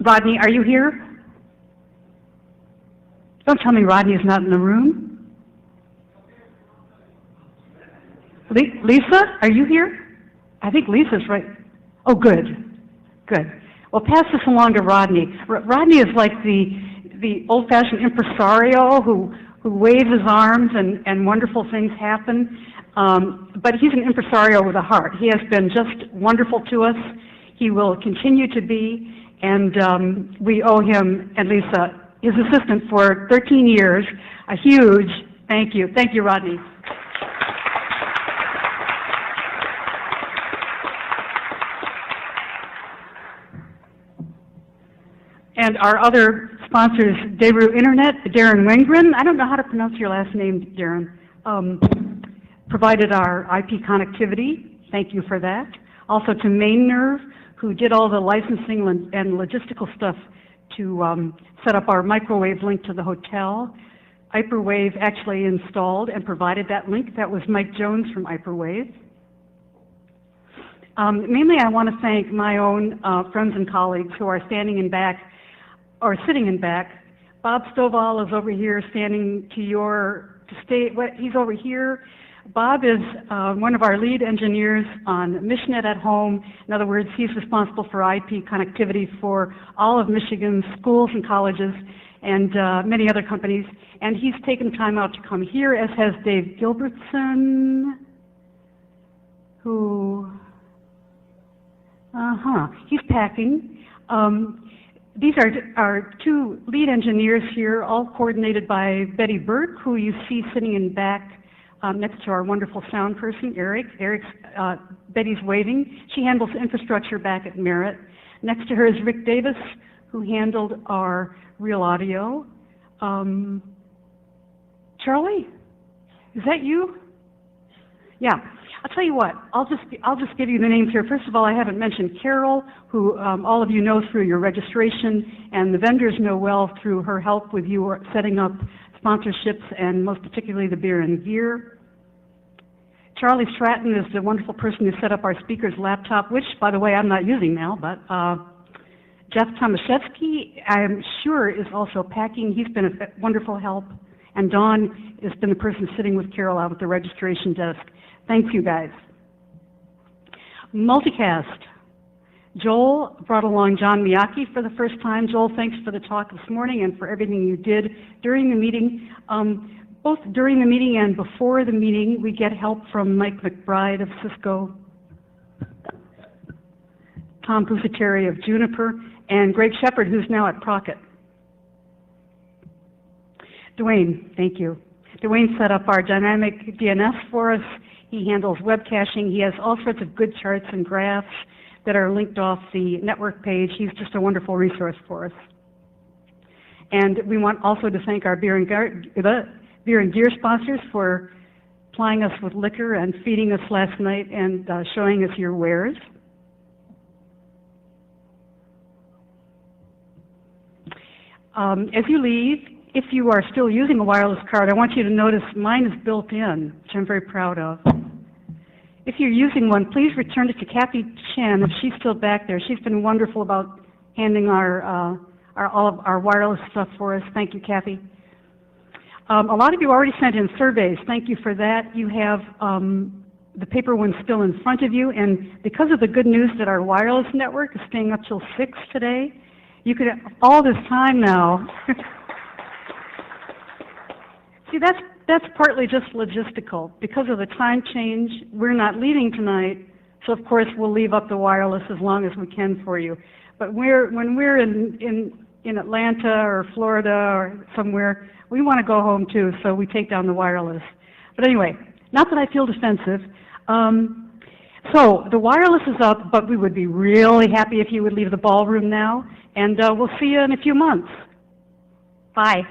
Rodney, are you here? Don't tell me Rodney is not in the room. Lisa, are you here? I think Lisa's right. Oh, good. Good. Well, pass this along to Rodney. Rodney is like the old-fashioned impresario who waves his arms and wonderful things happen. But he's an impresario with a heart. He has been just wonderful to us. He will continue to be, and we owe him and Lisa, his assistant, for 13 years, a huge thank you. Thank you, Rodney. And our other sponsors, Deru Internet, Darren Wengren, I don't know how to pronounce your last name, Darren, provided our IP connectivity. Thank you for that. Also to MainNerve, who did all the licensing and logistical stuff to set up our microwave link to the hotel. Hyperwave actually installed and provided that link. That was Mike Jones from Hyperwave. Mainly I want to thank my own friends and colleagues who are standing in back, or sitting in back. Bob Stovall is over here standing he's over here. Bob is one of our lead engineers on MishNet at Home. In other words, he's responsible for IP connectivity for all of Michigan's schools and colleges and many other companies. And he's taken time out to come here, as has Dave Gilbertson, who, he's packing. These are our two lead engineers here, all coordinated by Betty Burke, who you see sitting in back next to our wonderful sound person, Eric. Betty's waving. She handles infrastructure back at Merritt. Next to her is Rick Davis, who handled our real audio. Charlie, is that you? Yeah. I'll tell you what, I'll just give you the names here. First of all, I haven't mentioned Carol, who all of you know through your registration, and the vendors know well through her help with you setting up sponsorships, and most particularly the beer and gear. Charlie Stratton is the wonderful person who set up our speaker's laptop, which, by the way, I'm not using now, but Jeff Tomaszewski, I'm sure, is also packing. He's been a wonderful help. And Dawn has been the person sitting with Carol out at the registration desk. Thank you, guys. Multicast. Joel brought along John Miyake for the first time. Joel, thanks for the talk this morning and for everything you did during the meeting. Both during the meeting and before the meeting, we get help from Mike McBride of Cisco, Tom Pusateri of Juniper, and Greg Shepard, who's now at Procket. Dwayne, thank you. Dwayne set up our dynamic DNS for us. He handles web caching. He has all sorts of good charts and graphs that are linked off the network page. He's just a wonderful resource for us. And we want also to thank our beer and gear sponsors for plying us with liquor and feeding us last night and showing us your wares. As you leave, if you are still using a wireless card, I want you to notice mine is built in, which I'm very proud of. If you're using one, please return it to Kathy Chen if she's still back there. She's been wonderful about handing all of our wireless stuff for us. Thank you, Kathy. A lot of you already sent in surveys. Thank you for that. You have the paper one still in front of you, and because of the good news that our wireless network is staying up till 6 today, you could have all this time now. See, that's partly just logistical. Because of the time change, we're not leaving tonight, so of course we'll leave up the wireless as long as we can for you. But when we're in Atlanta or Florida or somewhere, we want to go home too, so we take down the wireless. But anyway, not that I feel defensive. So the wireless is up, but we would be really happy if you would leave the ballroom now, and we'll see you in a few months. Bye.